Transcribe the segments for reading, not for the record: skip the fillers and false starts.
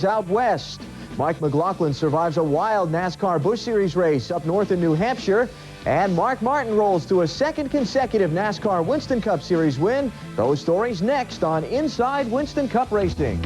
Series out west. Mike McLaughlin survives a wild NASCAR Busch Series race up north in New Hampshire. And Mark Martin rolls to a second consecutive NASCAR Winston Cup Series win. Those stories next on Inside Winston Cup Racing.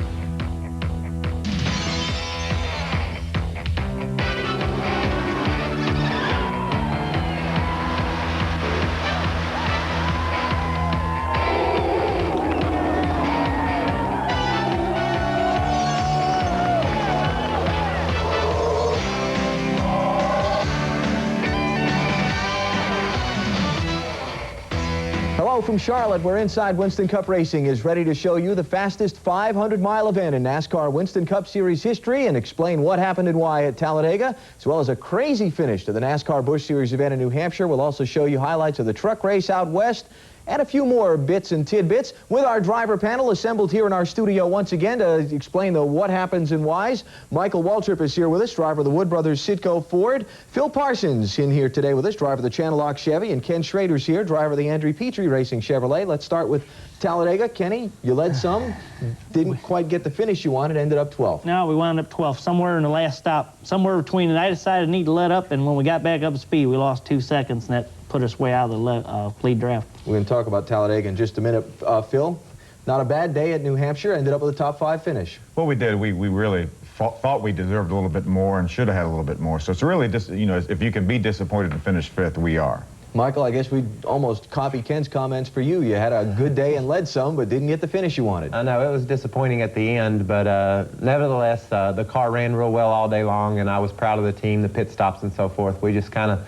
Hello from Charlotte, where Inside Winston Cup Racing is ready to show you the fastest 500-mile event in NASCAR Winston Cup Series history and explain what happened and why at Talladega, as well as a crazy finish to the NASCAR Busch Series event in New Hampshire. We'll also show you highlights of the truck race out west and a few more bits and tidbits with our driver panel assembled here in our studio once again to explain the what happens and whys. Michael Waltrip is here with us, driver of the Wood Brothers Citgo Ford. Phil Parsons in here today with us, driver of the Channel Lock Chevy, and Ken Schrader's here, driver of the Andrew Petrie Racing Chevrolet. Let's start with Talladega. Kenny, you led some, didn't quite get the finish you wanted, ended up 12th. No, we wound up 12th, somewhere in the last stop, somewhere between, and I decided I need to let up, and when we got back up to speed, we lost 2 seconds, and that put us way out of the lead draft. We're going to talk about Talladega in just a minute. Phil, not a bad day at New Hampshire, ended up with a top 5 finish. Well, we did. We really thought we deserved a little bit more and should have had a little bit more. So it's really just, you know, if you can be disappointed and finish 5th, we are. Michael, I guess we'd almost copy Ken's comments for you. You had a good day and led some, but didn't get the finish you wanted. I know, it was disappointing at the end, but nevertheless, the car ran real well all day long, and I was proud of the team, the pit stops and so forth. We just kind of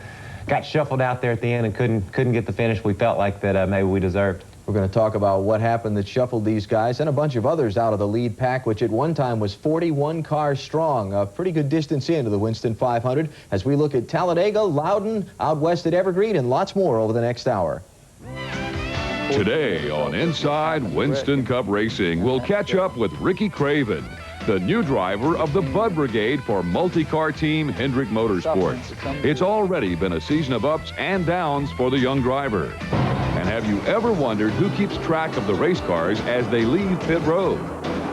got shuffled out there at the end and couldn't get the finish we felt like that maybe we deserved. We're going to talk about what happened that shuffled these guys and a bunch of others out of the lead pack, which at one time was 41 cars strong. A pretty good distance into the Winston 500 as we look at Talladega, Loudon, out west at Evergreen, and lots more over the next hour. Today on Inside Winston Cup Racing, we'll catch up with Ricky Craven, the new driver of the Bud Brigade for multi-car team Hendrick Motorsports. It's already been a season of ups and downs for the young driver. And have you ever wondered who keeps track of the race cars as they leave pit road?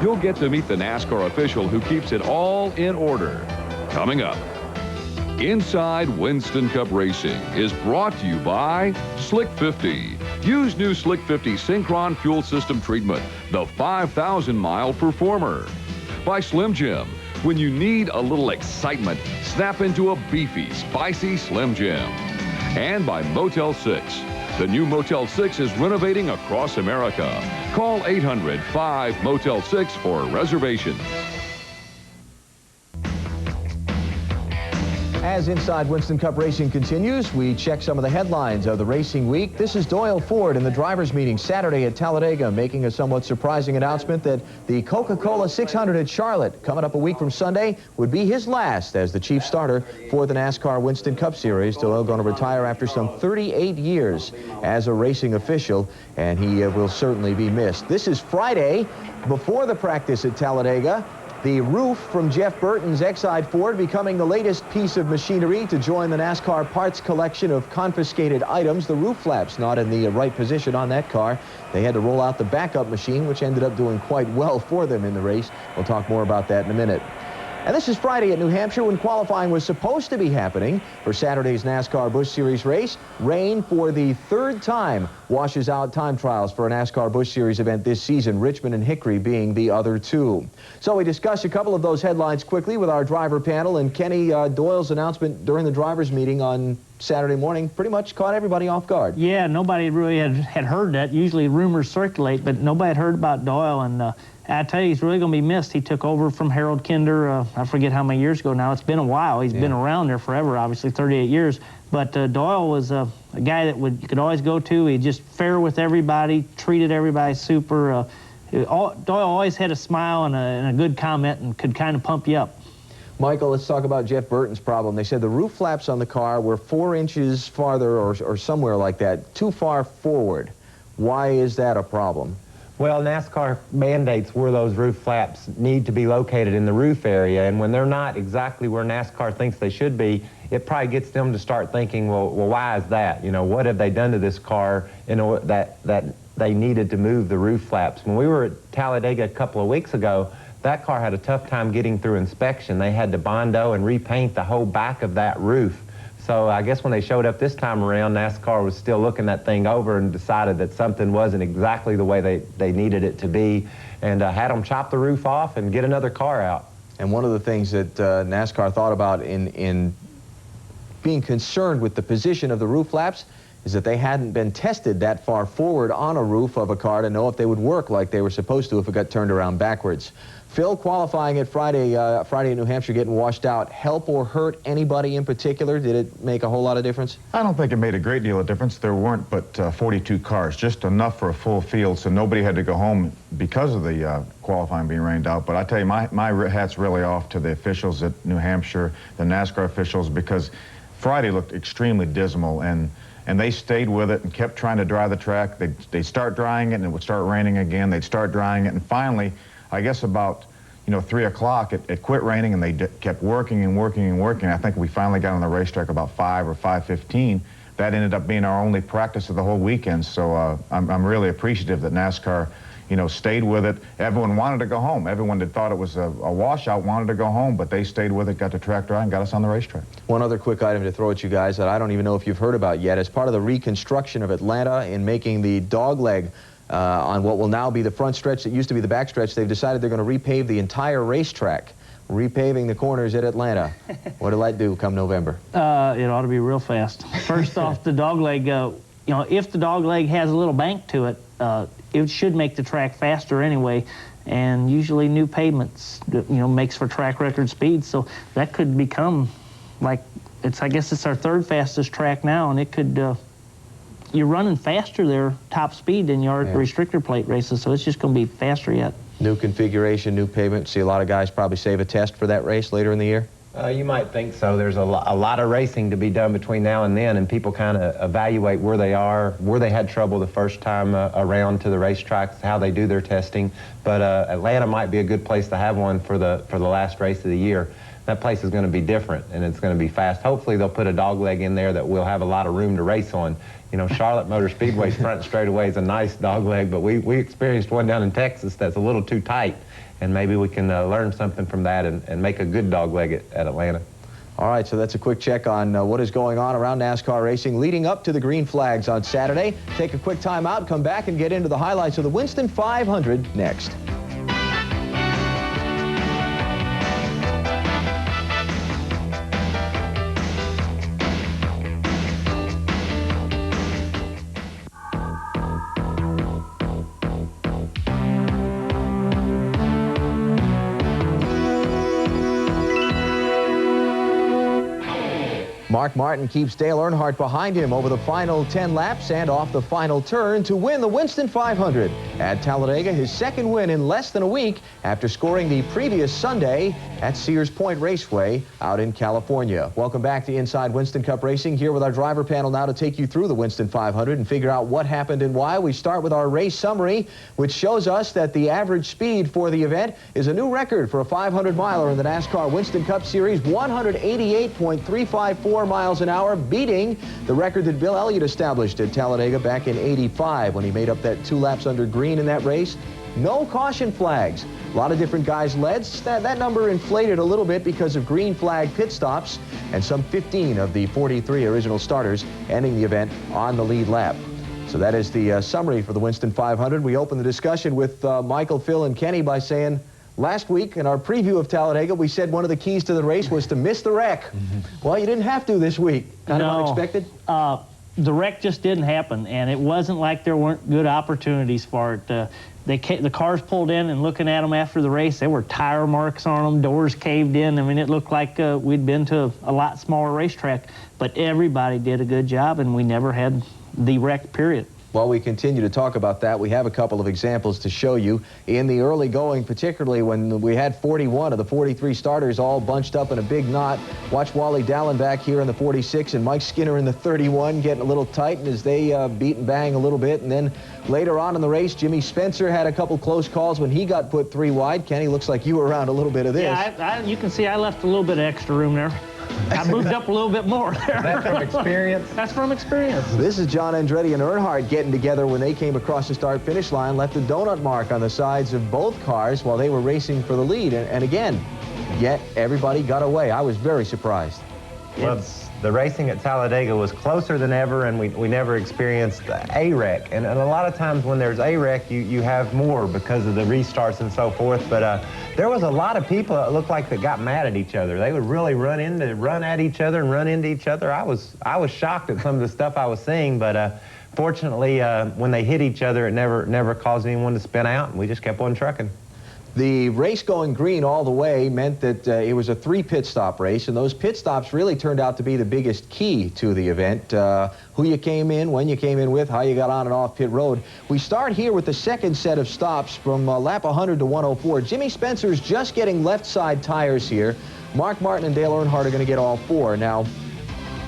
You'll get to meet the NASCAR official who keeps it all in order. Coming up, Inside Winston Cup Racing is brought to you by Slick 50. Use new Slick 50 Synchron Fuel System Treatment, the 5,000-mile performer. By Slim Jim. When you need a little excitement, snap into a beefy, spicy Slim Jim. And by Motel 6. The new Motel 6 is renovating across America. Call 800-5-MOTEL-6 for reservations. As Inside Winston Cup Racing continues, we check some of the headlines of the racing week. This is Doyle Ford in the drivers' meeting Saturday at Talladega, making a somewhat surprising announcement that the Coca-Cola 600 at Charlotte, coming up a week from Sunday, would be his last as the chief starter for the NASCAR Winston Cup Series. Doyle going to retire after some 38 years as a racing official, and he will certainly be missed. This is Friday before the practice at Talladega. The roof from Jeff Burton's Exide Ford becoming the latest piece of machinery to join the NASCAR parts collection of confiscated items. The roof flaps not in the right position on that car. They had to roll out the backup machine, which ended up doing quite well for them in the race. We'll talk more about that in a minute. And this is Friday at New Hampshire when qualifying was supposed to be happening for Saturday's NASCAR Busch Series race. Rain for the 3rd time washes out time trials for a NASCAR Busch Series event this season, Richmond and Hickory being the other two. So we discuss a couple of those headlines quickly with our driver panel, and Kenny, Doyle's announcement during the drivers' meeting on Saturday morning pretty much caught everybody off guard. Yeah, nobody really had heard that. Usually rumors circulate, but nobody had heard about Doyle, and I tell you, he's really going to be missed. He took over from Harold Kinder, I forget how many years ago now. It's been a while. He's been around there forever, obviously, 38 years. But Doyle was a guy that you could always go to. He just fair with everybody, treated everybody super. Doyle always had a smile and a good comment and could kind of pump you up. Michael, let's talk about Jeff Burton's problem. They said the roof flaps on the car were 4 inches farther or somewhere like that, too far forward. Why is that a problem? Well, NASCAR mandates where those roof flaps need to be located in the roof area, and when they're not exactly where NASCAR thinks they should be, it probably gets them to start thinking, well, why is that? You know, what have they done to this car in order that they needed to move the roof flaps? When we were at Talladega a couple of weeks ago, that car had a tough time getting through inspection. They had to Bondo and repaint the whole back of that roof. So I guess when they showed up this time around, NASCAR was still looking that thing over and decided that something wasn't exactly the way they needed it to be, and had them chop the roof off and get another car out. And one of the things that NASCAR thought about in being concerned with the position of the roof flaps is that they hadn't been tested that far forward on a roof of a car to know if they would work like they were supposed to if it got turned around backwards. Phil, qualifying at Friday in New Hampshire, getting washed out, help or hurt anybody in particular? Did it make a whole lot of difference? I don't think it made a great deal of difference. There weren't but 42 cars, just enough for a full field, so nobody had to go home because of the qualifying being rained out. But I tell you, my hat's really off to the officials at New Hampshire, the NASCAR officials, because Friday looked extremely dismal, and they stayed with it and kept trying to dry the track. They'd start drying it, and it would start raining again. They'd start drying it, and finally, I guess about 3 o'clock, it quit raining, and they kept working and working and working. I think we finally got on the racetrack about 5 or 5:15. That ended up being our only practice of the whole weekend. So I'm really appreciative that NASCAR, stayed with it. Everyone wanted to go home. Everyone that thought it was a washout wanted to go home, but they stayed with it, got the track dry, and got us on the racetrack. One other quick item to throw at you guys that I don't even know if you've heard about yet. As part of the reconstruction of Atlanta in making the dogleg on what will now be the front stretch that used to be the back stretch, they've decided they're going to repave the entire racetrack, repaving the corners at Atlanta. What'll that do come November? It ought to be real fast. First off, the dogleg, if the dogleg has a little bank to it, it should make the track faster anyway. And usually new pavements, makes for track record speed. So that could become like, I guess it's our third fastest track now, and it could, you're running faster there, top speed, than you are at the restrictor plate races, so it's just going to be faster yet. New configuration, new pavement. See a lot of guys probably save a test for that race later in the year? You might think so. There's a lot of racing to be done between now and then, and people kind of evaluate where they are, where they had trouble the first time around to the racetracks, how they do their testing. But Atlanta might be a good place to have one for the last race of the year. That place is going to be different, and it's going to be fast. Hopefully they'll put a dogleg in there that will have a lot of room to race on. Charlotte Motor Speedway's front straightaway is a nice dogleg, but we experienced one down in Texas that's a little too tight, and maybe we can learn something from that and make a good dogleg at Atlanta. All right, so that's a quick check on what is going on around NASCAR racing leading up to the green flags on Saturday. Take a quick time out, come back and get into the highlights of the Winston 500 next. Mark Martin keeps Dale Earnhardt behind him over the final 10 laps and off the final turn to win the Winston 500 at Talladega, his second win in less than a week after scoring the previous Sunday at Sears Point Raceway out in California. Welcome back to Inside Winston Cup Racing, here with our driver panel now to take you through the Winston 500 and figure out what happened and why. We start with our race summary, which shows us that the average speed for the event is a new record for a 500-miler in the NASCAR Winston Cup Series, 188.354 miles an hour, beating the record that Bill Elliott established at Talladega back in '85 when he made up that 2 laps under green in that race. No caution flags. A lot of different guys led. That number inflated a little bit because of green flag pit stops and some 15 of the 43 original starters ending the event on the lead lap. So that is the summary for the Winston 500. We open the discussion with Michael, Phil, and Kenny by saying, last week in our preview of Talladega, we said one of the keys to the race was to miss the wreck. Well, you didn't have to this week. Kind of unexpected? The wreck just didn't happen, and it wasn't like there weren't good opportunities for it. The cars pulled in, and looking at them after the race, there were tire marks on them, doors caved in. I mean, it looked like we'd been to a lot smaller racetrack, but everybody did a good job, and we never had the wreck, period. While we continue to talk about that, we have a couple of examples to show you. In the early going, particularly when we had 41 of the 43 starters all bunched up in a big knot. Watch Wally Dallin back here in the 46 and Mike Skinner in the 31 getting a little tight as they beat and bang a little bit. And then later on in the race, Jimmy Spencer had a couple close calls when he got put 3 wide. Kenny, looks like you were around a little bit of this. Yeah, you can see I left a little bit of extra room there. I moved up a little bit more there. That's from experience? That's from experience. This is John Andretti and Earnhardt getting together when they came across the start-finish line, left a donut mark on the sides of both cars while they were racing for the lead. And again, yet everybody got away. I was very surprised. Well, the racing at Talladega was closer than ever, and we never experienced a wreck. And a lot of times when there's a wreck, you have more because of the restarts and so forth. But there was a lot of people that looked like that got mad at each other. They would really run at each other and run into each other. I was shocked at some of the stuff I was seeing, but fortunately, when they hit each other, it never caused anyone to spin out, and we just kept on trucking. The race going green all the way meant that it was a 3 pit stop race, and those pit stops really turned out to be the biggest key to the event. Who you came in, when you came in with, how you got on and off pit road. We start here with the second set of stops from lap 100 to 104. Jimmy Spencer's just getting left side tires here. Mark Martin and Dale Earnhardt are going to get all 4. Now,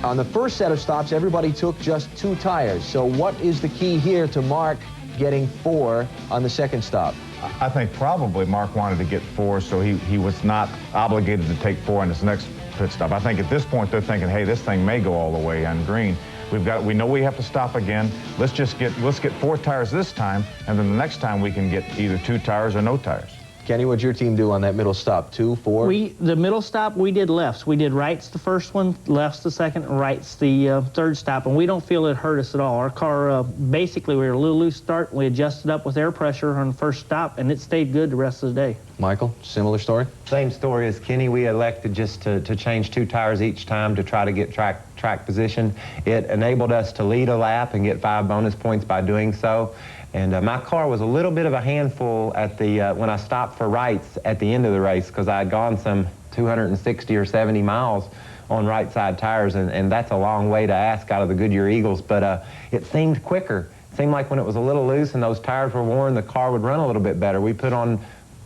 on the first set of stops, everybody took just 2 tires. So what is the key here to Mark getting 4 on the second stop? I think probably Mark wanted to get 4, so he was not obligated to take 4 on his next pit stop. I think at this point they're thinking, hey, this thing may go all the way on green. We know we have to stop again. Let's get 4 tires this time, and then the next time we can get either 2 tires or no tires. Kenny, what'd your team do on that middle stop? 2, 4? The middle stop, we did lefts. We did rights the first one, lefts the second, and rights the third stop, and we don't feel it hurt us at all. Our car, basically, we were a little loose start. We adjusted up with air pressure on the first stop, and it stayed good the rest of the day. Michael, similar story? Same story as Kenny. We elected just to change 2 tires each time to try to get track position. It enabled us to lead a lap and get 5 bonus points by doing so. And my car was a little bit of a handful at the when I stopped for rights at the end of the race, because I had gone some 260 or 70 miles on right side tires, and that's a long way to ask out of the Goodyear Eagles. But it seemed quicker. It seemed like when it was a little loose and those tires were worn, the car would run a little bit better. We put on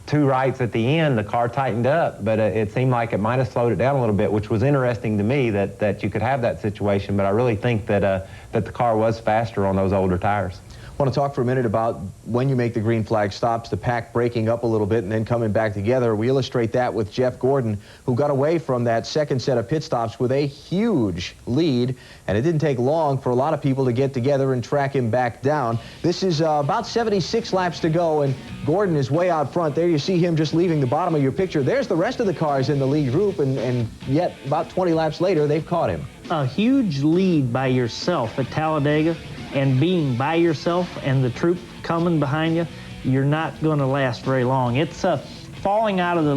2 rights at the end, the car tightened up, but it seemed like it might have slowed it down a little bit, which was interesting to me that you could have that situation. But I really think that the car was faster on those older tires. I want to talk for a minute about when you make the green flag stops, the pack breaking up a little bit and then coming back together. We illustrate that with Jeff Gordon, who got away from that second set of pit stops with a huge lead, and it didn't take long for a lot of people to get together and track him back down. This is about 76 laps to go, and Gordon is way out front. There you see him just leaving the bottom of your picture. There's the rest of the cars in the lead group, and yet about 20 laps later, they've caught him. A huge lead by yourself at Talladega, and being by yourself and the troop coming behind you, you're not going to last very long. It's falling out of the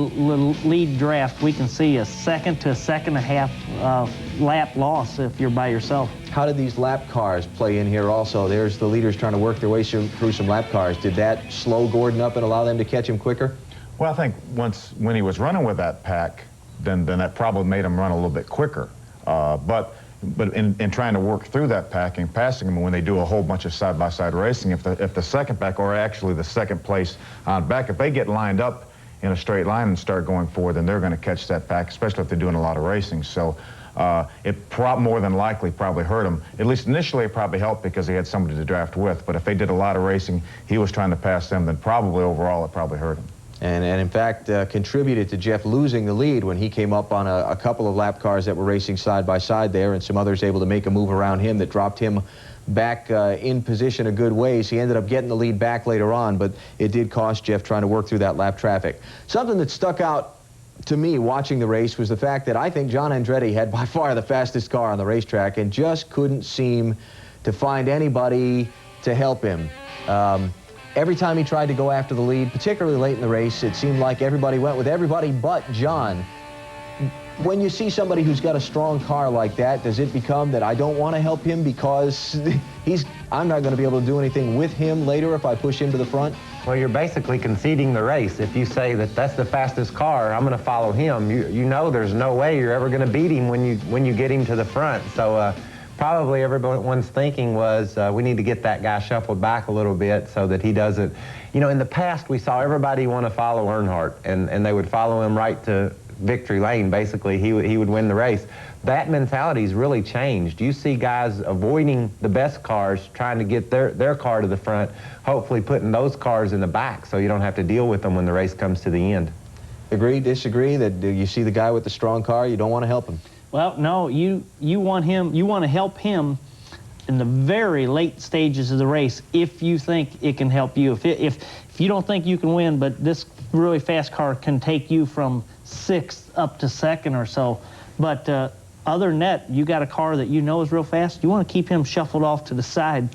lead draft. We can see a second to a second and a half lap loss if you're by yourself. How did these lap cars play in here also? There's the leaders trying to work their way through some lap cars. Did that slow Gordon up and allow them to catch him quicker? Well, I think when he was running with that pack, then that probably made him run a little bit quicker. But in trying to work through that pack and passing them, when they do a whole bunch of side-by-side racing, if the second pack, or actually the second place on back, if they get lined up in a straight line and start going forward, then they're going to catch that pack, especially if they're doing a lot of racing. So it more than likely probably hurt him. At least initially it probably helped because he had somebody to draft with. But if they did a lot of racing, he was trying to pass them, then probably overall it probably hurt him. And in fact, contributed to Jeff losing the lead when he came up on a couple of lap cars that were racing side by side there, and some others able to make a move around him that dropped him back in position a good ways. He ended up getting the lead back later on, but it did cost Jeff trying to work through that lap traffic. Something that stuck out to me watching the race was the fact that I think John Andretti had by far the fastest car on the racetrack and just couldn't seem to find anybody to help him. Every time he tried to go after the lead, particularly late in the race, it seemed like everybody went with everybody but John. When you see somebody who's got a strong car like that, does it become that I don't want to help him because I'm not going to be able to do anything with him later if I push him to the front? Well, you're basically conceding the race. If you say that that's the fastest car, I'm going to follow him, you know there's no way you're ever going to beat him when you get him to the front. So probably everyone's thinking was we need to get that guy shuffled back a little bit so that he doesn't. You know, in the past we saw everybody want to follow Earnhardt, and they would follow him right to victory lane. Basically, he would win the race. That mentality's really changed. You see guys avoiding the best cars, trying to get their car to the front, hopefully putting those cars in the back so you don't have to deal with them when the race comes to the end. Agree, disagree, that you see the guy with the strong car, you don't want to help him? Well, no, you want to help him in the very late stages of the race if you think it can help you. If you don't think you can win, but this really fast car can take you from 6th up to 2nd or so. But other than that, you got a car that you know is real fast, you want to keep him shuffled off to the side.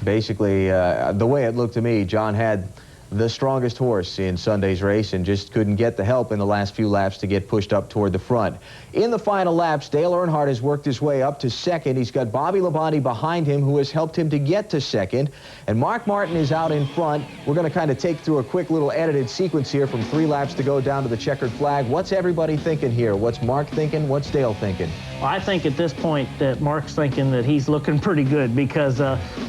Basically, the way it looked to me, John had the strongest horse in Sunday's race and just couldn't get the help in the last few laps to get pushed up toward the front. In the final laps, Dale Earnhardt has worked his way up to 2nd. He's got Bobby Labonte behind him, who has helped him to get to 2nd. And Mark Martin is out in front. We're going to kind of take through a quick little edited sequence here from 3 laps to go down to the checkered flag. What's everybody thinking here? What's Mark thinking? What's Dale thinking? Well, I think at this point that Mark's thinking that he's looking pretty good because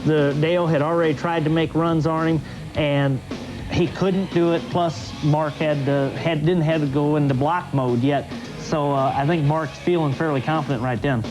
Dale had already tried to make runs on him, and he couldn't do it. Plus, Mark didn't have to go into block mode yet. So I think Mark's feeling fairly confident right then.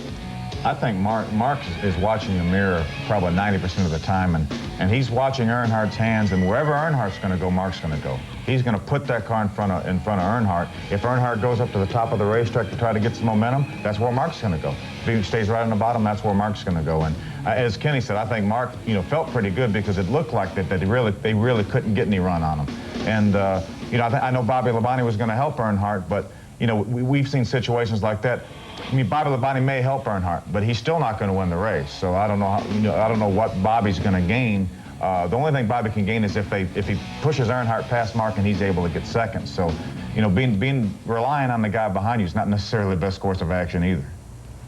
I think Mark is watching the mirror probably 90% of the time, and he's watching Earnhardt's hands, and wherever Earnhardt's going to go, Mark's going to go. He's going to put that car in front of Earnhardt. If Earnhardt goes up to the top of the racetrack to try to get some momentum, that's where Mark's going to go. If he stays right on the bottom, that's where Mark's going to go. And as Kenny said, I think Mark, felt pretty good because it looked like that they really couldn't get any run on him. And I know Bobby Labonte was going to help Earnhardt, but we've seen situations like that. I mean, Bobby Labonte may help Earnhardt, but he's still not going to win the race. So I don't know I don't know what Bobby's going to gain. The only thing Bobby can gain is if he pushes Earnhardt past Mark and he's able to get 2nd. So, relying on the guy behind you is not necessarily the best course of action either.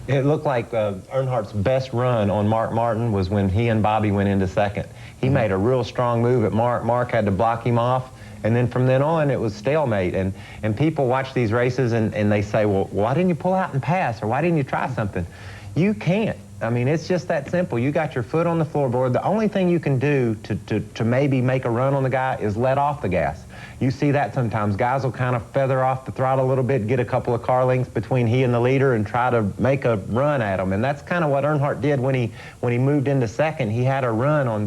It looked like Earnhardt's best run on Mark Martin was when he and Bobby went into 2nd. He made a real strong move at Mark. Mark had to block him off. And then from then on, it was stalemate. And people watch these races and they say, well, why didn't you pull out and pass? Or why didn't you try something? You can't. I mean, it's just that simple. You got your foot on the floorboard. The only thing you can do to maybe make a run on the guy is let off the gas. You see that sometimes. Guys will kind of feather off the throttle a little bit, get a couple of car lengths between he and the leader and try to make a run at him. And that's kind of what Earnhardt did when he moved into 2nd. He had a run on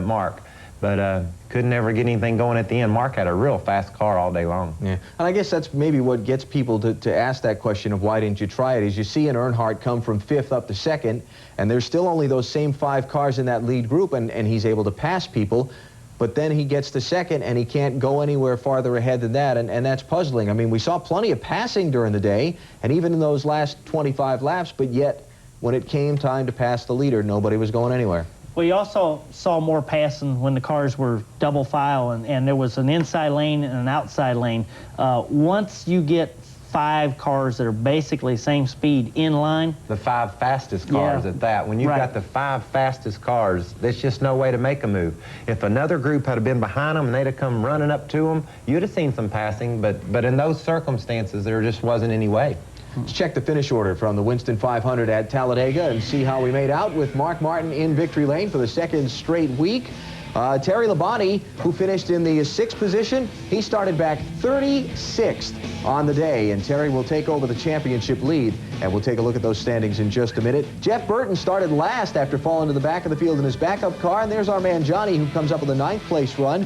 Mark. But couldn't ever get anything going at the end. Mark had a real fast car all day long. Yeah, and I guess that's maybe what gets people to ask that question of why didn't you try it, is you see an Earnhardt come from 5th up to 2nd, and there's still only those same 5 cars in that lead group, and he's able to pass people, but then he gets to 2nd, and he can't go anywhere farther ahead than that, and that's puzzling. I mean, we saw plenty of passing during the day, and even in those last 25 laps, but yet, when it came time to pass the leader, nobody was going anywhere. Well, you also saw more passing when the cars were double file and there was an inside lane and an outside lane. Once you get 5 cars that are basically same speed in line. The 5 fastest cars at that. When you've got the 5 fastest cars, there's just no way to make a move. If another group had been behind them and they'd have come running up to them, you'd have seen some passing, but in those circumstances, there just wasn't any way. Let's check the finish order from the Winston 500 at Talladega and see how we made out with Mark Martin in victory lane for the 2nd straight week. Terry Labonte, who finished in the 6th position, he started back 36th on the day, and Terry will take over the championship lead, and we'll take a look at those standings in just a minute. Jeff Burton started last after falling to the back of the field in his backup car, and there's our man Johnny, who comes up with a 9th place run.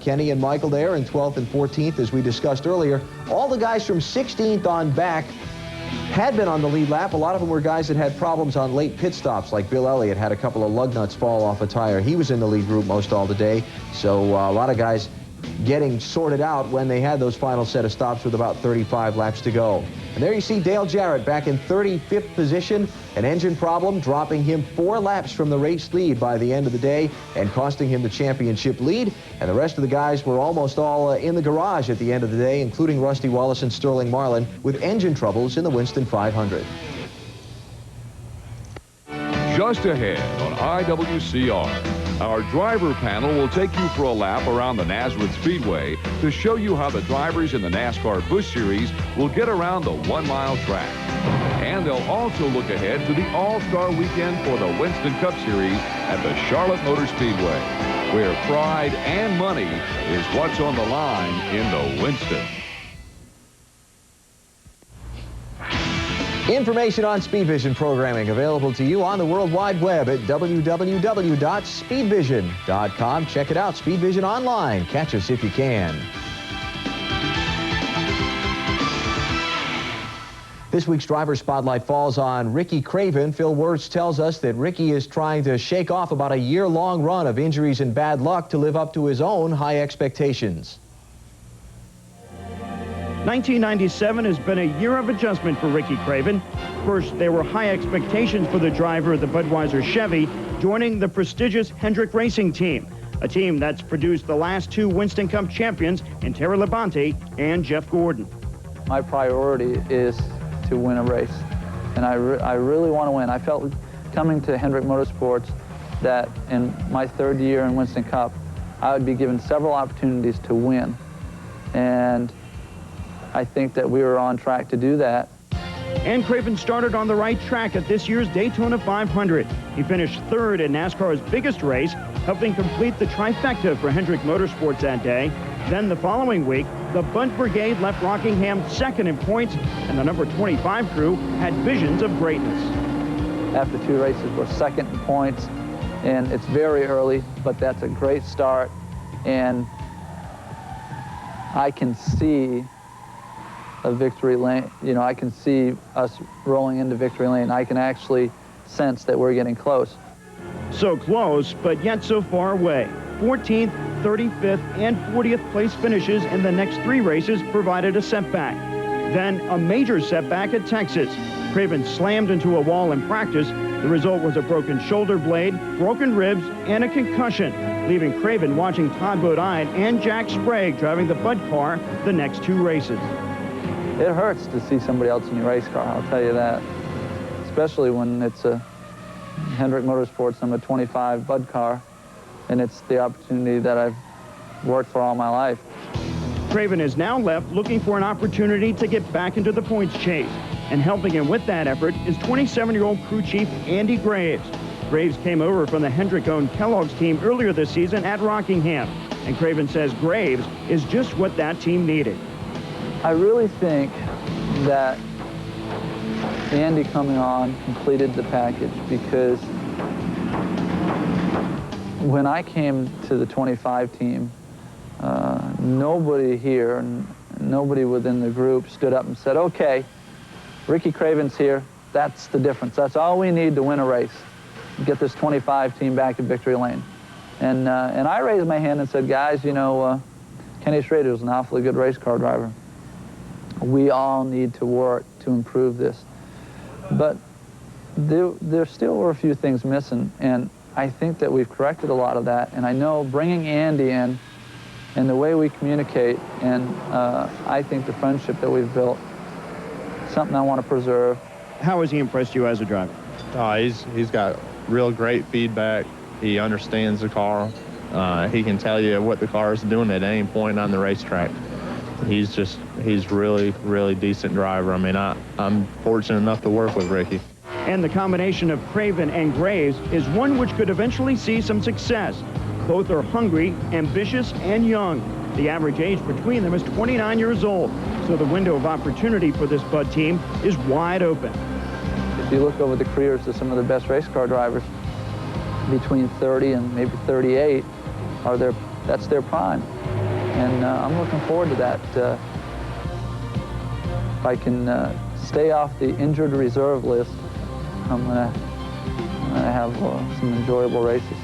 Kenny and Michael there in 12th and 14th, as we discussed earlier. All the guys from 16th on back had been on the lead lap. A lot of them were guys that had problems on late pit stops, like Bill Elliott had a couple of lug nuts fall off a tire. He was in the lead group most all the day. So a lot of guys getting sorted out when they had those final set of stops with about 35 laps to go. And there you see Dale Jarrett back in 35th position. An engine problem dropping him 4 laps from the race lead by the end of the day and costing him the championship lead. And the rest of the guys were almost all in the garage at the end of the day, including Rusty Wallace and Sterling Marlin with engine troubles in the Winston 500. Just ahead on IWCR. Our driver panel will take you for a lap around the Nazareth Speedway to show you how the drivers in the NASCAR Busch Series will get around the 1-mile track. And they'll also look ahead to the All-Star Weekend for the Winston Cup Series at the Charlotte Motor Speedway, where pride and money is what's on the line in the Winston. Information on SpeedVision programming available to you on the World Wide Web at www.speedvision.com. Check it out, SpeedVision online. Catch us if you can. This week's driver spotlight falls on Ricky Craven. Phil Wirtz tells us that Ricky is trying to shake off about a year-long run of injuries and bad luck to live up to his own high expectations. 1997 has been a year of adjustment for Ricky Craven. First, there were high expectations for the driver of the Budweiser Chevy, joining the prestigious Hendrick Racing Team, a team that's produced the last two Winston Cup champions in Terry Labonte and Jeff Gordon. My priority is to win a race, and I really want to win. I felt coming to Hendrick Motorsports that in my third year in Winston Cup, I would be given several opportunities to win, and I think that we were on track to do that. And Craven started on the right track at this year's Daytona 500. He finished third in NASCAR's biggest race, helping complete the trifecta for Hendrick Motorsports that day. Then the following week, the Bud Brigade left Rockingham second in points, and the number 25 crew had visions of greatness. After two races, we're second in points, and it's very early, but that's a great start. And I can see a victory lane. You know, I can see us rolling into victory lane. I can actually sense that we're getting close. So close, but yet so far away. 14th, 35th, and 40th place finishes in the next three races provided a setback. Then a major setback at Texas. Craven slammed into a wall in practice. The result was a broken shoulder blade, broken ribs, and a concussion, leaving Craven watching Todd Bodine and Jack Sprague driving the Bud car the next two races. It hurts to see somebody else in your race car, I'll tell you that. Especially when it's a Hendrick Motorsports number 25 Bud car, and it's the opportunity that I've worked for all my life. Craven is now left looking for an opportunity to get back into the points chase. And helping him with that effort is 27-year-old crew chief Andy Graves. Graves came over from the Hendrick-owned Kellogg's team earlier this season at Rockingham. And Craven says Graves is just what that team needed. I really think that Andy coming on completed the package, because when I came to the 25 team, nobody here, nobody within the group stood up and said, okay, Ricky Craven's here, that's the difference. That's all we need to win a race, get this 25 team back in victory lane. And I raised my hand and said, guys, you know, Kenny Schrader's an awfully good race car driver. We all need to work to improve this. But there still were a few things missing, and I think that we've corrected a lot of that. And I know bringing Andy in and the way we communicate, and I think the friendship that we've built, something I want to preserve. How has he impressed you as a driver? He's got real great feedback. He understands the car. He can tell you what the car is doing at any point on the racetrack. He's really, really decent driver. I mean, I'm fortunate enough to work with Ricky. And the combination of Craven and Graves is one which could eventually see some success. Both are hungry, ambitious, and young. The average age between them is 29 years old, so the window of opportunity for this Bud team is wide open. If you look over the careers of some of the best race car drivers, between 30 and maybe 38, that's their prime. And I'm looking forward to that. If I can stay off the injured reserve list, I'm gonna have some enjoyable races.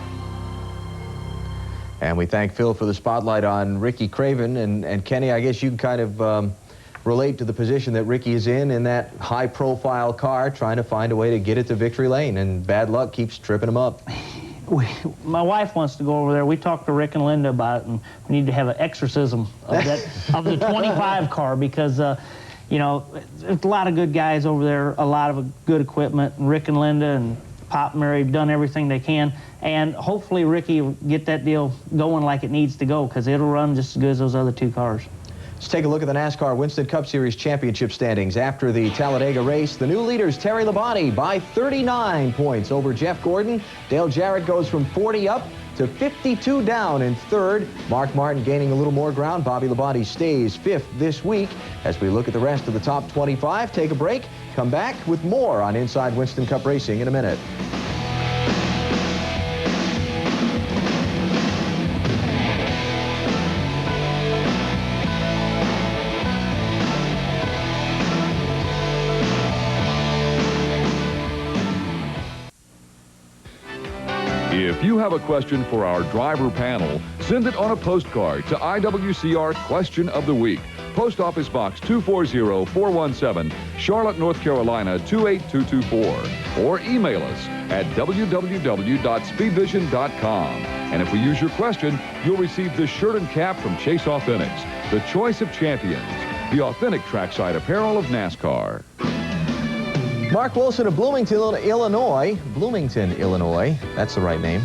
And we thank Phil for the spotlight on Ricky Craven. And Kenny, I guess you can kind of relate to the position that Ricky is in that high-profile car, trying to find a way to get it to victory lane, and bad luck keeps tripping him up. My wife wants to go over there. We talked to Rick and Linda about it, and we need to have an exorcism of of the 25 car, because you know, there's a lot of good guys over there, a lot of good equipment. And Rick and Linda and Pop Mary have done everything they can, and hopefully Ricky will get that deal going like it needs to go, because it'll run just as good as those other two cars. Let's take a look at the NASCAR Winston Cup Series championship standings. After the Talladega race, the new leaders, Terry Labonte, by 39 points over Jeff Gordon. Dale Jarrett goes from 40 up to 52 down in third. Mark Martin gaining a little more ground. Bobby Labonte stays fifth this week. As we look at the rest of the top 25, take a break, come back with more on Inside Winston Cup Racing in a minute. you have a question for our driver panel, send it on a postcard to IWCR Question of the Week. Post Office Box 240417, Charlotte, North Carolina 28224. Or email us at www.speedvision.com. And if we use your question, you'll receive this shirt and cap from Chase Authentics, the choice of champions, the authentic trackside apparel of NASCAR. Mark Wilson of Bloomington, Illinois, that's the right name,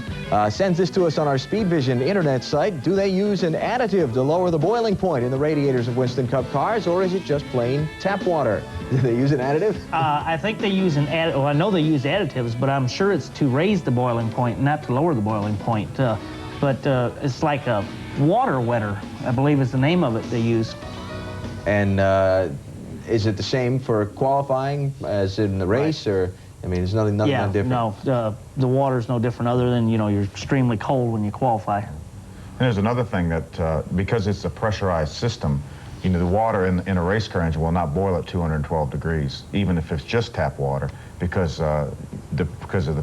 sends this to us on our SpeedVision internet site. Do they use an additive to lower the boiling point in the radiators of Winston Cup cars, or is it just plain tap water? Do they use an additive? I think they use an additive. Well, I know they use additives, but I'm sure it's to raise the boiling point, not to lower the boiling point. But it's like a water wetter, I believe is the name of it they use. And is it the same for qualifying as in the race, or I mean, there's nothing different? No, the water's no different other than, you know, you're extremely cold when you qualify. And there's another thing that because it's a pressurized system, you know, the water in a race car engine will not boil at 212 degrees, even if it's just tap water, because of the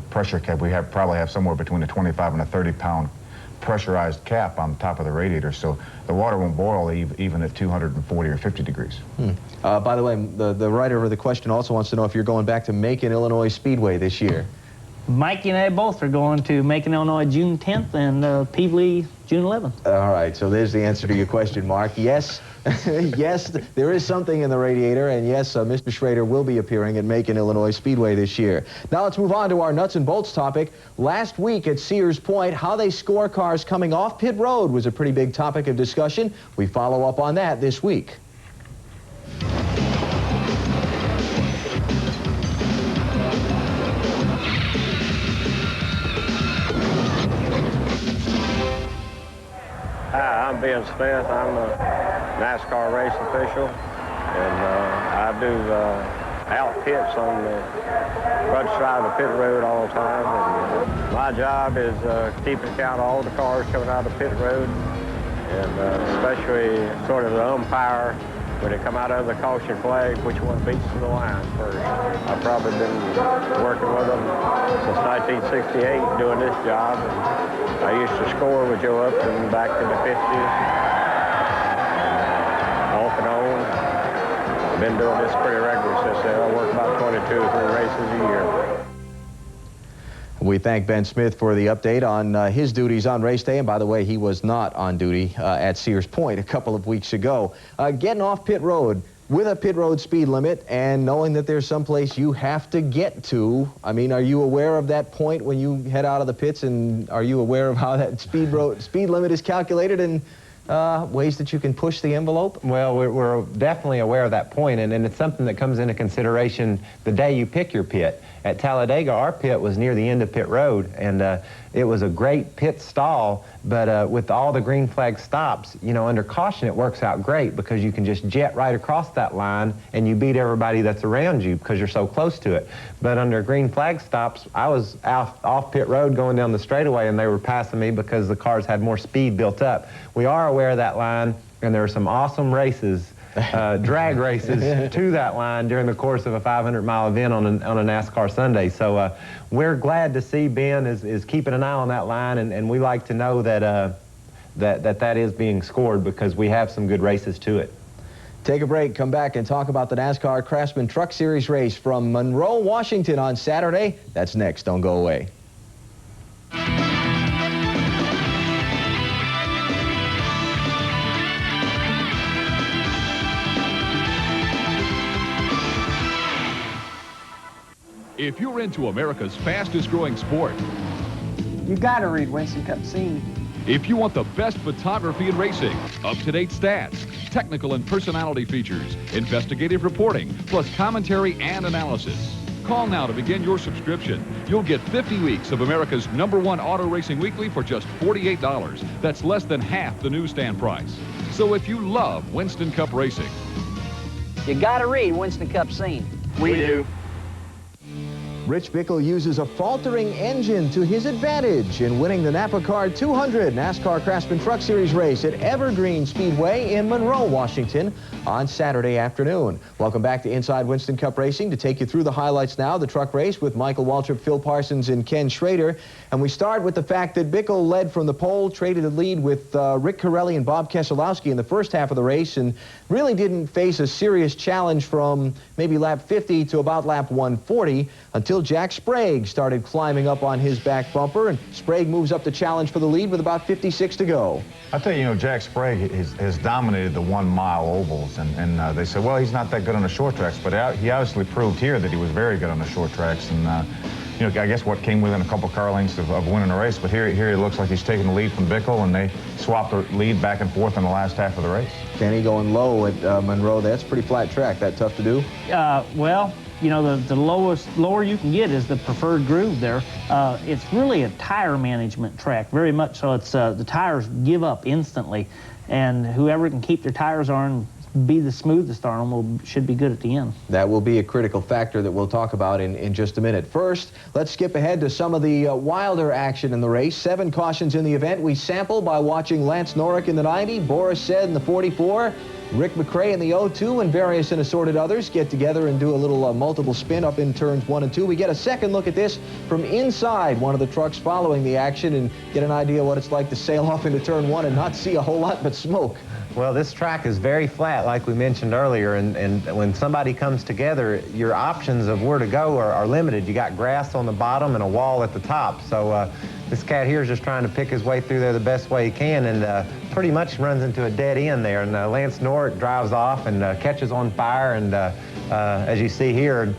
pressure cap. We probably have somewhere between a 25 and a 30-pound pressurized cap on the top of the radiator, so the water won't boil even at 240 or 50 degrees. By the way, the writer of the question also wants to know if you're going back to Macon, Illinois Speedway this year. Mikey and I both are going to Macon, Illinois, June 10th, and Peebly, June 11th. All right, so there's the answer to your question, Mark. Yes, yes, there is something in the radiator, and yes, Mr. Schrader will be appearing at Macon, Illinois Speedway this year. Now let's move on to our nuts and bolts topic. Last week at Sears Point, how they score cars coming off pit road was a pretty big topic of discussion. We follow up on that this week. Hi, I'm Ben Smith. I'm a NASCAR race official, and I do out pits on the front side of the pit road all the time. And my job is keeping count of all the cars coming out of the pit road, and especially sort of the umpire when they come out of the caution flag, which one beats to the line first. I've probably been working with them since 1968 doing this job. And I used to score with Joe Upton back in the 50s. Off and on. I've been doing this pretty regularly since then. I work about 22 or 3 races a year. We thank Ben Smith for the update on his duties on race day. And by the way, he was not on duty at Sears Point a couple of weeks ago. Getting off pit road with a pit road speed limit and knowing that there's someplace you have to get to. I mean, are you aware of that point when you head out of the pits, and are you aware of how that speed limit is calculated and ways that you can push the envelope? Well, we're definitely aware of that point, and it's something that comes into consideration the day you pick your pit. At Talladega, our pit was near the end of pit road, and it was a great pit stall, but with all the green flag stops, you know, under caution, it works out great because you can just jet right across that line and you beat everybody that's around you because you're so close to it. But under green flag stops, I was off pit road going down the straightaway, and they were passing me because the cars had more speed built up. We are aware of that line, and there are some awesome races, drag races to that line during the course of a 500-mile event on a NASCAR Sunday. So we're glad to see Ben is keeping an eye on that line, and we like to know that that is being scored because we have some good races to it. Take a break, come back and talk about the NASCAR Craftsman Truck Series race from Monroe, Washington on Saturday. That's next. Don't go away. If you're into America's fastest growing sport, You got to read Winston Cup Scene. if you want the best photography in racing, up-to-date stats, technical and personality features, investigative reporting, plus commentary and analysis, call now to begin your subscription. You'll get 50 weeks of America's #1 auto racing weekly for just $48. That's less than half the newsstand price. So if you love Winston Cup racing, You got to read Winston Cup Scene. We do. Rich Bickle uses a faltering engine to his advantage in winning the Napa Car 200 NASCAR Craftsman Truck Series race at Evergreen Speedway in Monroe, Washington on Saturday afternoon. Welcome back to Inside Winston Cup Racing. To take you through the highlights now, the truck race with Michael Waltrip, Phil Parsons, and Ken Schrader. And we start with the fact that Bickle led from the pole, traded the lead with Rick Corelli and Bob Keselowski in the first half of the race, and really didn't face a serious challenge from maybe lap 50 to about lap 140 until Jack Sprague started climbing up on his back bumper, and Sprague moves up the challenge for the lead with about 56 to go. I tell you, Jack Sprague has dominated the 1 mile ovals, and they said, well, he's not that good on the short tracks, but he obviously proved here that he was very good on the short tracks, and I guess what came within a couple car lengths of winning a race, but here it looks like he's taking the lead from Bickle, and they swapped the lead back and forth in the last half of the race. Kenny going low at Monroe. That's a pretty flat track. That tough to do? Well, the lower you can get is the preferred groove there. It's really a tire management track, very much so. It's the tires give up instantly, and whoever can keep their tires on, be the smoothest on them, should be good at the end. That will be a critical factor that we'll talk about in just a minute. First, let's skip ahead to some of the wilder action in the race. 7 cautions in the event. We sample by watching Lance Norrick in the 90, Boris Said in the 44, Rick McRae in the 02, and various and assorted others get together and do a little multiple spin up in turns 1 and 2. We get a second look at this from inside one of the trucks following the action and get an idea what it's like to sail off into turn 1 and not see a whole lot but smoke. Well, this track is very flat, like we mentioned earlier, and when somebody comes together, your options of where to go are limited. You got grass on the bottom and a wall at the top, so this cat here is just trying to pick his way through there the best way he can, and pretty much runs into a dead end there, and Lance Norrick drives off and catches on fire, and as you see here,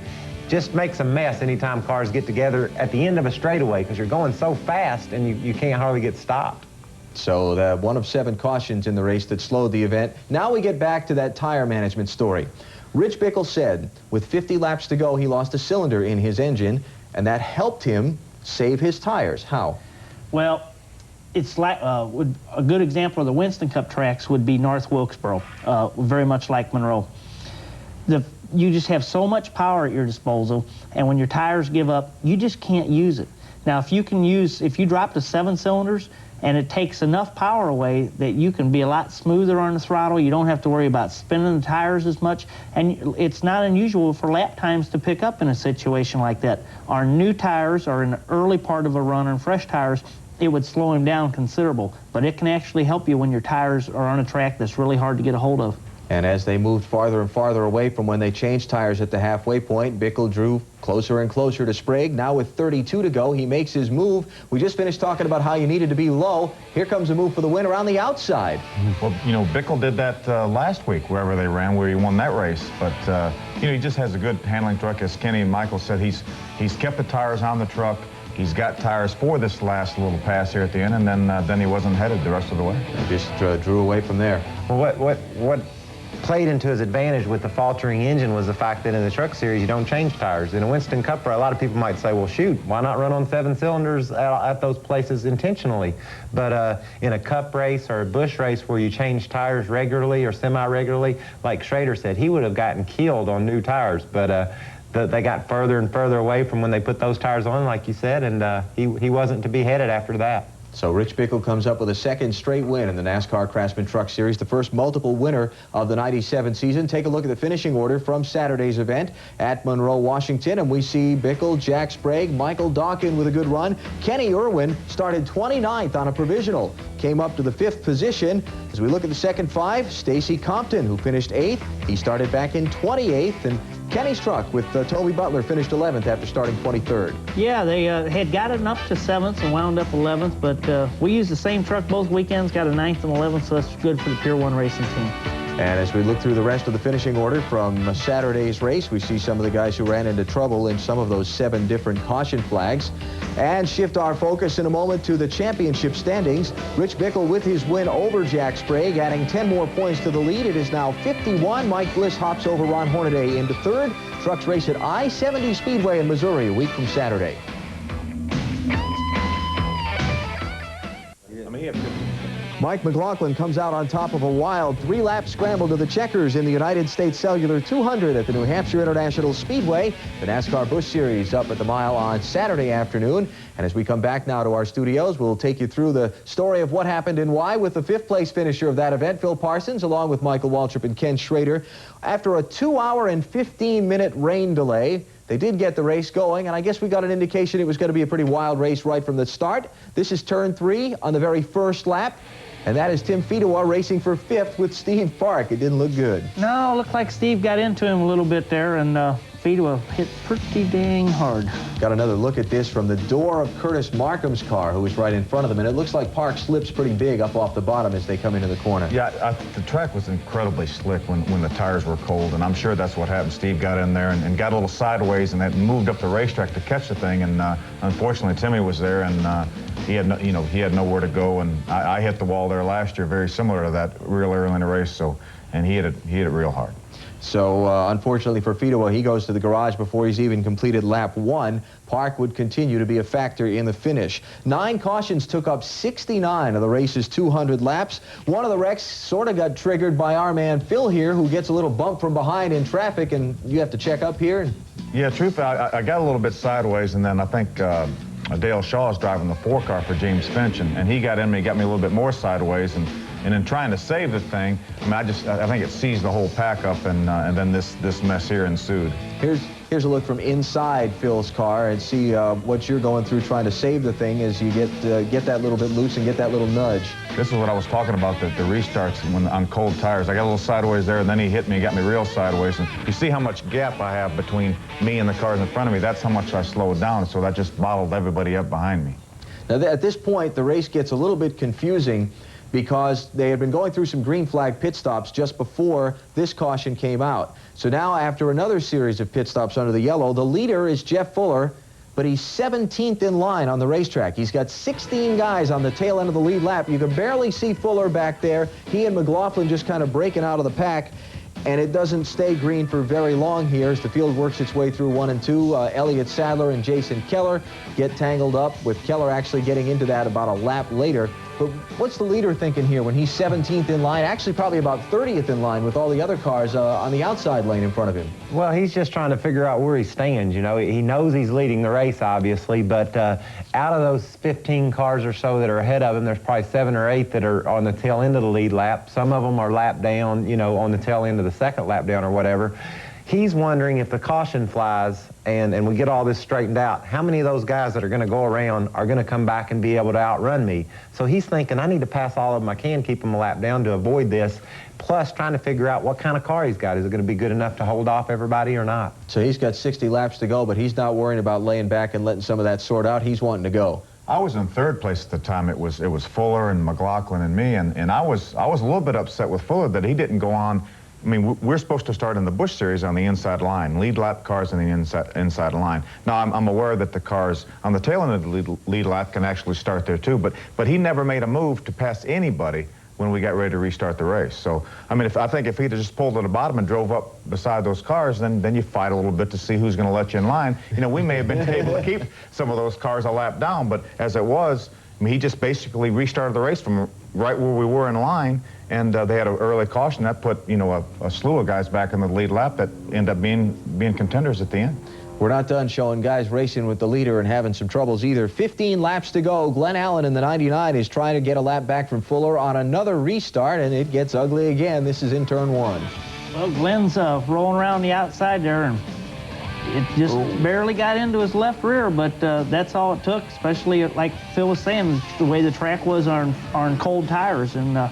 just makes a mess anytime cars get together at the end of a straightaway, because you're going so fast and you can't hardly get stopped. So the 1 of 7 cautions in the race that slowed the event. Now we get back to that tire management story. Rich Bickle said with 50 laps to go, he lost a cylinder in his engine, and that helped him save his tires. How? Well, it's like a good example of the Winston Cup tracks would be North Wilkesboro, very much like Monroe. You just have so much power at your disposal, and when your tires give up, you just can't use it. Now, if you drop to 7 cylinders, and it takes enough power away that you can be a lot smoother on the throttle. You don't have to worry about spinning the tires as much. And it's not unusual for lap times to pick up in a situation like that. Our new tires are in the early part of a run, and fresh tires, it would slow him down considerable. But it can actually help you when your tires are on a track that's really hard to get a hold of. And as they moved farther and farther away from when they changed tires at the halfway point, Bickle drew closer and closer to Sprague. Now with 32 to go, he makes his move. We just finished talking about how you needed to be low. Here comes a move for the win around the outside. Well, Bickle did that last week, wherever they ran, where he won that race. But, he just has a good handling truck. As Kenny and Michael said, he's kept the tires on the truck. He's got tires for this last little pass here at the end, and then he wasn't headed the rest of the way. He just drew away from there. Well, what played into his advantage with the faltering engine was the fact that in the truck series, you don't change tires. In a Winston Cup, a lot of people might say, well, shoot, why not run on 7 cylinders at those places intentionally? But in a cup race or a bush race where you change tires regularly or semi-regularly, like Schrader said, he would have gotten killed on new tires. But they got further and further away from when they put those tires on, like you said, and he wasn't to be headed after that. So Rich Bickle comes up with a second straight win in the NASCAR Craftsman Truck Series, the first multiple winner of the 97 season. Take a look at the finishing order from Saturday's event at Monroe, Washington, and we see Bickle, Jack Sprague, Michael Dawkin with a good run. Kenny Irwin started 29th on a provisional, came up to the 5th position. As we look at the second 5, Stacy Compton, who finished 8th. He started back in 28th, and Kenny's truck with Toby Butler finished 11th after starting 23rd. Yeah, they had gotten up to 7th and wound up 11th, but we used the same truck both weekends, got a 9th and 11th, so that's good for the Pier 1 racing team. And as we look through the rest of the finishing order from Saturday's race, we see some of the guys who ran into trouble in some of those 7 different caution flags. And shift our focus in a moment to the championship standings. Rich Bickle with his win over Jack Sprague, adding 10 more points to the lead. It is now 51. Mike Bliss hops over Ron Hornaday into 3rd. Trucks race at I-70 Speedway in Missouri a week from Saturday. Mike McLaughlin comes out on top of a wild 3-lap scramble to the checkers in the United States Cellular 200 at the New Hampshire International Speedway. The NASCAR Busch Series up at the mile on Saturday afternoon. And as we come back now to our studios, we'll take you through the story of what happened and why with the 5th-place finisher of that event, Phil Parsons, along with Michael Waltrip and Ken Schrader. After a 2-hour and 15-minute rain delay, they did get the race going, and I guess we got an indication it was going to be a pretty wild race right from the start. This is turn 3 on the very first lap. And that is Tim Fedewa racing for 5th with Steve Park. It didn't look good. No, looked like Steve got into him a little bit there, and Fedewa hit pretty dang hard. Got another look at this from the door of Curtis Markham's car, who was right in front of them, and it looks like Park slips pretty big up off the bottom as they come into the corner. Yeah, the track was incredibly slick when the tires were cold, and I'm sure that's what happened. Steve got in there and got a little sideways and then moved up the racetrack to catch the thing, and unfortunately Timmy was there, and he had nowhere to go, and I hit the wall there last year, very similar to that, real early in the race. And he hit it real hard. So unfortunately for Fedewa, he goes to the garage before he's even completed lap 1. Park would continue to be a factor in the finish. 9 cautions took up 69 of the race's 200 laps. One of the wrecks sort of got triggered by our man Phil here, who gets a little bump from behind in traffic, and you have to check up here. Yeah, truthfully, I got a little bit sideways, and then I think Dale Shaw is driving the 4 car for James Finch, and he got in me, got me a little bit more sideways, and in trying to save the thing, I think it seized the whole pack up, and then this mess here ensued. Here's a look from inside Phil's car and see what you're going through trying to save the thing as you get that little bit loose and get that little nudge. This is what I was talking about, the restarts on cold tires. I got a little sideways there, and then he hit me, got me real sideways. And you see how much gap I have between me and the cars in front of me. That's how much I slowed down, so that just bottled everybody up behind me. Now, at this point, the race gets a little bit confusing because they had been going through some green flag pit stops just before this caution came out. So now, after another series of pit stops under the yellow, the leader is Jeff Fuller, but he's 17th in line on the racetrack. He's got 16 guys on the tail end of the lead lap. You can barely see Fuller back there. He and McLaughlin just kind of breaking out of the pack. And it doesn't stay green for very long here as the field works its way through 1 and 2. Elliott Sadler and Jason Keller get tangled up, with Keller actually getting into that about a lap later. But what's the leader thinking here when he's 17th in line, actually probably about 30th in line with all the other cars on the outside lane in front of him? Well, he's just trying to figure out where he stands. You know, he knows he's leading the race, obviously, but out of those 15 cars or so that are ahead of him, there's probably 7 or 8 that are on the tail end of the lead lap. Some of them are lap down, you know, on the tail end of the second lap down or whatever. He's wondering if the caution flies and we get all this straightened out, how many of those guys that are going to go around are going to come back and be able to outrun me? So he's thinking, I need to pass all of them I can, keep them a lap down to avoid this, plus trying to figure out what kind of car he's got. Is it going to be good enough to hold off everybody or not? So he's got 60 laps to go, but he's not worrying about laying back and letting some of that sort out. He's wanting to go. I was in 3rd place at the time. It was Fuller and McLaughlin and me, and I was a little bit upset with Fuller that he didn't go on. I mean, we're supposed to start in the Busch Series on the inside line, lead lap cars on the inside line. Now, I'm aware that the cars on the tail end of the lead lap can actually start there too, but he never made a move to pass anybody when we got ready to restart the race. So, I mean, I think if he'd have just pulled to the bottom and drove up beside those cars, then you fight a little bit to see who's going to let you in line. You know, we may have been able to keep some of those cars a lap down, but as it was, I mean, he just basically restarted the race from right where we were in line, and they had an early caution that put, you know, a slew of guys back in the lead lap that ended up being contenders at the end. We're not done showing guys racing with the leader and having some troubles either. 15 laps to go. Glenn Allen in the 99 is trying to get a lap back from Fuller on another restart, and it gets ugly again. This is in turn 1. Well, Glenn's rolling around the outside there, and it just barely got into his left rear, but that's all it took, especially like Phil was saying, the way the track was on cold tires, and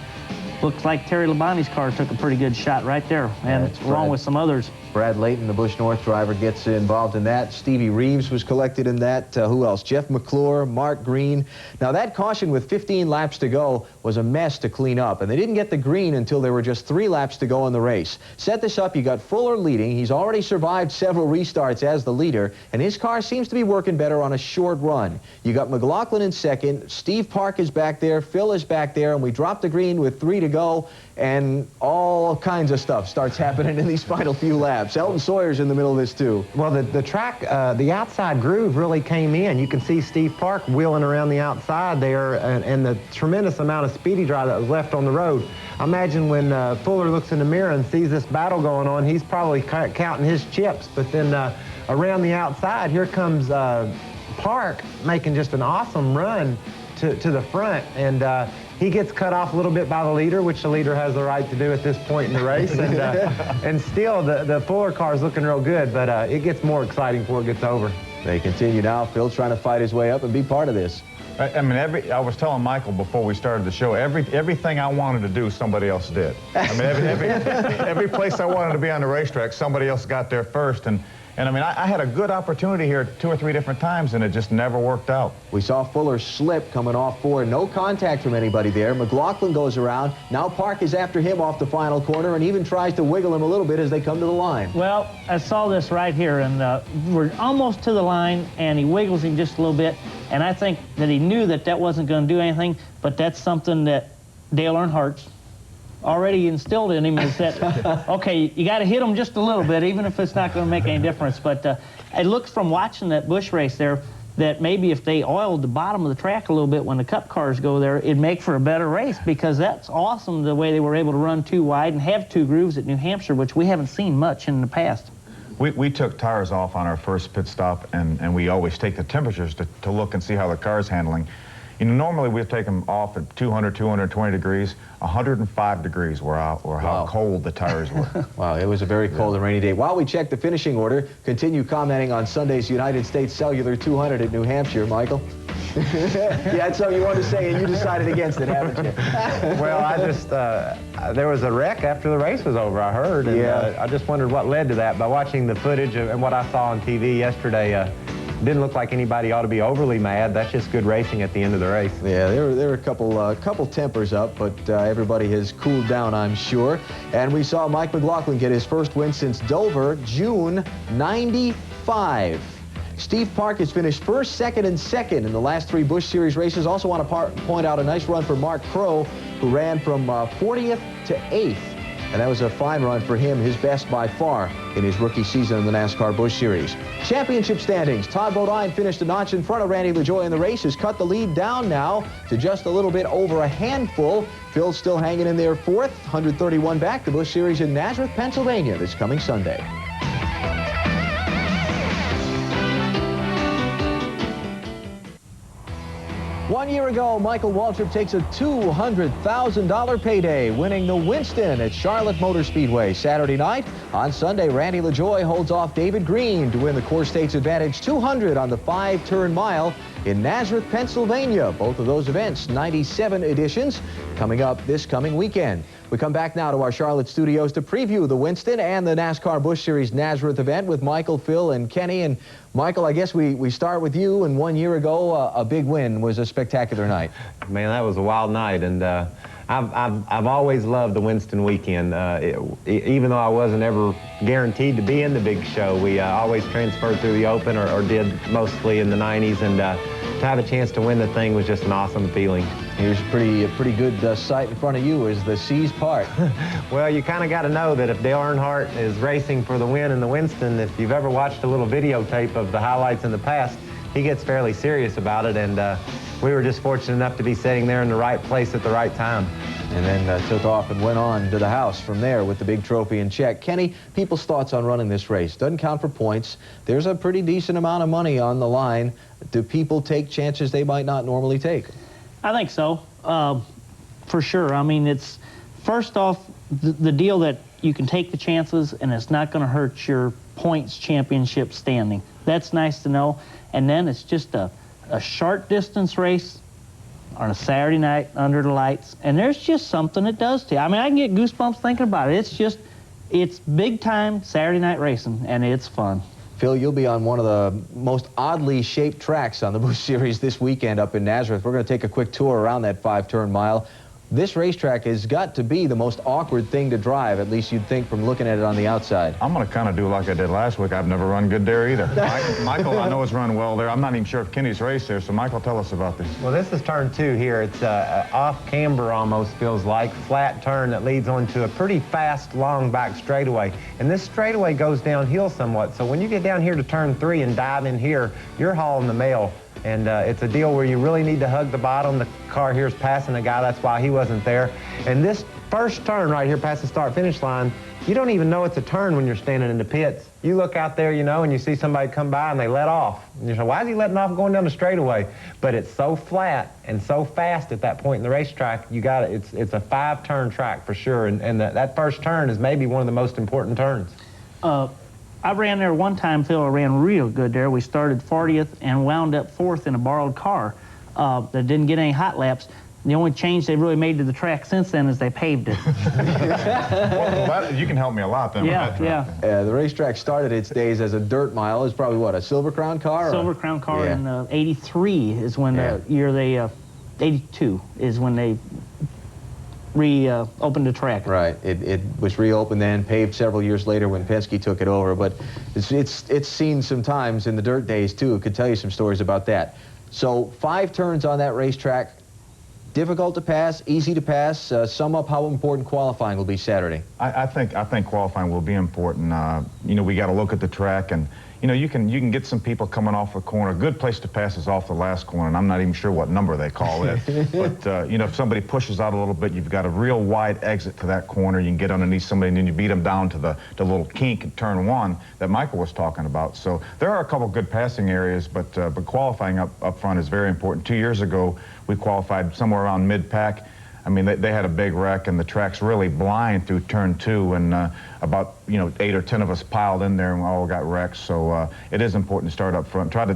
looks like Terry Labonte's car took a pretty good shot right there, and along with some others. Brad Layton, the Busch North driver, gets involved in that. Stevie Reeves was collected in that. Who else? Jeff McClure, Mark Green. Now, that caution with 15 laps to go was a mess to clean up, and they didn't get the green until there were just 3 laps to go in the race. Set this up, you got Fuller leading. He's already survived several restarts as the leader, and his car seems to be working better on a short run. You got McLaughlin in second. Steve Park is back there. Phil is back there, and we dropped the green with 3 to to go, and all kinds of stuff starts happening in these final few laps. Elton Sawyer's in the middle of this, too. Well, the track, the outside groove really came in. You can see Steve Park wheeling around the outside there, and the tremendous amount of speedy drive that was left on the road. I imagine when Fuller looks in the mirror and sees this battle going on, he's probably counting his chips. But then around the outside, here comes Park making just an awesome run to the front, and he gets cut off a little bit by the leader, which the leader has the right to do at this point in the race, and still the Fuller car is looking real good, but it gets more exciting before it gets over. They continue now. Phil trying to fight his way up and be part of this. I mean, I was telling Michael before we started the show, everything I wanted to do, somebody else did. I mean, every place I wanted to be on the racetrack, somebody else got there first. And I mean, I had a good opportunity here 2 or 3 different times, and it just never worked out. We saw Fuller slip coming off 4. No contact from anybody there. McLaughlin goes around. Now Park is after him off the final corner and even tries to wiggle him a little bit as they come to the line. Well, I saw this right here, and we're almost to the line, and he wiggles him just a little bit. And I think that he knew that that wasn't going to do anything, but that's something that Dale Earnhardt's already instilled in him, is that, okay, you got to hit him just a little bit, even if it's not going to make any difference. But it looks from watching that Busch race there that maybe if they oiled the bottom of the track a little bit when the Cup cars go there, it'd make for a better race, because that's awesome the way they were able to run 2 wide and have 2 grooves at New Hampshire, which we haven't seen much in the past. We took tires off on our first pit stop, and we always take the temperatures to look and see how the car's handling. You know, normally we'd take them off at 200, 220 degrees. 105 degrees were out, or how cold the tires were. Wow, it was a very cold and rainy day. While we check the finishing order, continue commenting on Sunday's United States Cellular 200 at New Hampshire, Michael. You had something you wanted to say, and you decided against it, haven't you? Well, I just, there was a wreck after the race was over, I heard, and I just wondered what led to that. By watching the footage and what I saw on TV yesterday, didn't look like anybody ought to be overly mad. That's just good racing at the end of the race. Yeah, there were a couple tempers up, but everybody has cooled down, I'm sure. And we saw Mike McLaughlin get his first win since Dover, June '95. Steve Park has finished first, second, and second in the last 3 Busch Series races. Also want to point out a nice run for Mark Crow, who ran from 40th to 8th. And that was a fine run for him, his best by far in his rookie season in the NASCAR Busch Series. Championship standings. Todd Bodine finished a notch in front of Randy LaJoie in the race. Has cut the lead down now to just a little bit over a handful. Phil's still hanging in there 4th, 131 back. The Busch Series in Nazareth, Pennsylvania this coming Sunday. One year ago, Michael Waltrip takes a $200,000 payday, winning the Winston at Charlotte Motor Speedway Saturday night. On Sunday, Randy LaJoie holds off David Green to win the Core States Advantage 200 on the 5-turn mile in Nazareth, Pennsylvania. Both of those events, 97 editions, coming up this coming weekend. We come back now to our Charlotte studios to preview the Winston and the NASCAR Busch Series Nazareth event with Michael, Phil, and Kenny. And Michael, I guess we start with you. And 1 year ago, a big win was a spectacular night. Man, that was a wild night, and I've always loved the Winston weekend. Even though I wasn't ever guaranteed to be in the big show, we always transferred through the Open, or did mostly in the 90s, and to have a chance to win the thing was just an awesome feeling. Here's a pretty good sight in front of you is the C's part. Well, you kind of got to know that if Dale Earnhardt is racing for the win in the Winston, if you've ever watched a little videotape of the highlights in the past, he gets fairly serious about it, and we were just fortunate enough to be sitting there in the right place at the right time. And then took off and went on to the house from there with the big trophy in check. Kenny, people's thoughts on running this race. Doesn't count for points. There's a pretty decent amount of money on the line. Do people take chances they might not normally take? I think so, for sure. I mean, it's, first off, the deal that you can take the chances and it's not going to hurt your points championship standing. That's nice to know. And then it's just a short distance race on a Saturday night under the lights, and there's just something it does to you. I mean, I can get goosebumps thinking about it. It's big time Saturday night racing, and it's fun. Phil, you'll be on one of the most oddly shaped tracks on the Busch Series this weekend up in Nazareth. We're going to take a quick tour around that 5-turn mile. This racetrack has got to be the most awkward thing to drive, at least you'd think from looking at it on the outside. I'm going to kind of do like I did last week. I've never run good there either. Michael, I know, has run well there. I'm not even sure if Kenny's raced there, so Michael, tell us about this. Well, this is turn 2 here. It's off camber almost, feels like. Flat turn that leads onto a pretty fast, long back straightaway. And this straightaway goes downhill somewhat. So when you get down here to turn 3 and dive in here, you're hauling the mail. And it's a deal where you really need to hug the bottom. The car here is passing a guy. That's why he wasn't there. And this first turn right here past the start-finish line, you don't even know it's a turn when you're standing in the pits. You look out there, you know, and you see somebody come by and they let off. And you say, why is he letting off going down the straightaway? But it's so flat and so fast at that point in the racetrack, you got it. It's a 5-turn track for sure. And that first turn is maybe one of the most important turns. I ran there one time, Phil. I ran real good there. We started 40th and wound up 4th in a borrowed car that didn't get any hot laps. The only change they've really made to the track since then is they paved it. Well, you can help me a lot then. Yeah, with that track. yeah. The racetrack started its days as a dirt mile. It was probably, what, a Silver Crown car? Silver Crown car Yeah. in 83 is when the year they, 82 is when they reopened the track. Right. It was reopened then, paved several years later when Penske took it over. But it's seen some times in the dirt days, too. Could tell you some stories about that. So 5 turns on that racetrack. Difficult to pass, easy to pass. Sum up how important qualifying will be Saturday. I think qualifying will be important. You know, we got to look at the track, and you know, you can get some people coming off the corner. A good place to pass is off the last corner, and I'm not even sure what number they call it. But you know, if somebody pushes out a little bit, you've got a real wide exit to that corner. You can get underneath somebody, and then you beat them down to the little kink in turn 1 that Michael was talking about. So there are a couple good passing areas, but qualifying up front is very important. 2 years ago, we qualified somewhere around mid-pack. I mean, they had a big wreck, and the track's really blind through turn 2, and about 8 or 10 of us piled in there, and we all got wrecked. So it is important to start up front. Try to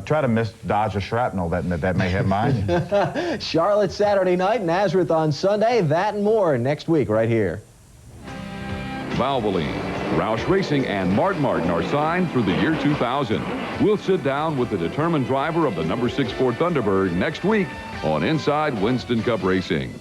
dodge a shrapnel that may hit mine. Charlotte Saturday night, Nazareth on Sunday. That and more next week right here. Valvoline, Roush Racing, and Martin are signed through the year 2000. We'll sit down with the determined driver of the number 6 Ford Thunderbird next week on Inside Winston Cup Racing.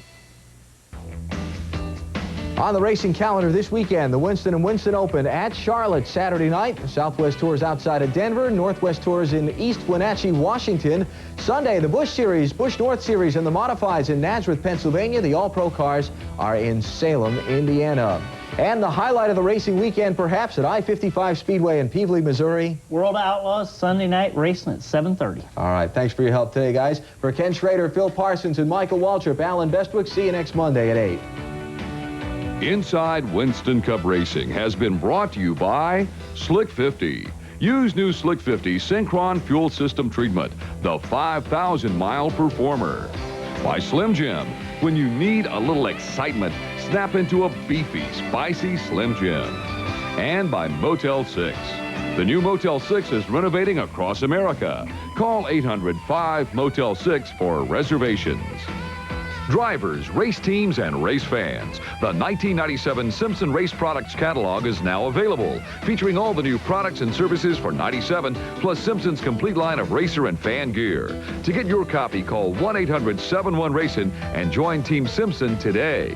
On the racing calendar this weekend, the Winston & Winston Open at Charlotte Saturday night. Southwest Tours outside of Denver. Northwest Tours in East Wenatchee, Washington. Sunday, the Busch Series, Busch North Series, and the Modifieds in Nazareth, Pennsylvania. The All-Pro cars are in Salem, Indiana. And the highlight of the racing weekend, perhaps, at I-55 Speedway in Peevely, Missouri. World Outlaws Sunday night racing at 7:30. All right, thanks for your help today, guys. For Ken Schrader, Phil Parsons, and Michael Waltrip, Alan Bestwick, see you next Monday at 8. Inside Winston Cup Racing has been brought to you by Slick 50. Use new Slick 50 Synchron Fuel System Treatment, the 5,000-mile performer. By Slim Jim. When you need a little excitement, snap into a beefy, spicy Slim Jim. And by Motel 6. The new Motel 6 is renovating across America. Call 800-5-MOTEL-6 for reservations. Drivers, race teams, and race fans. The 1997 Simpson Race Products catalog is now available, featuring all the new products and services for 97, plus Simpson's complete line of racer and fan gear. To get your copy, call 1-800-71-RACIN and join Team Simpson today.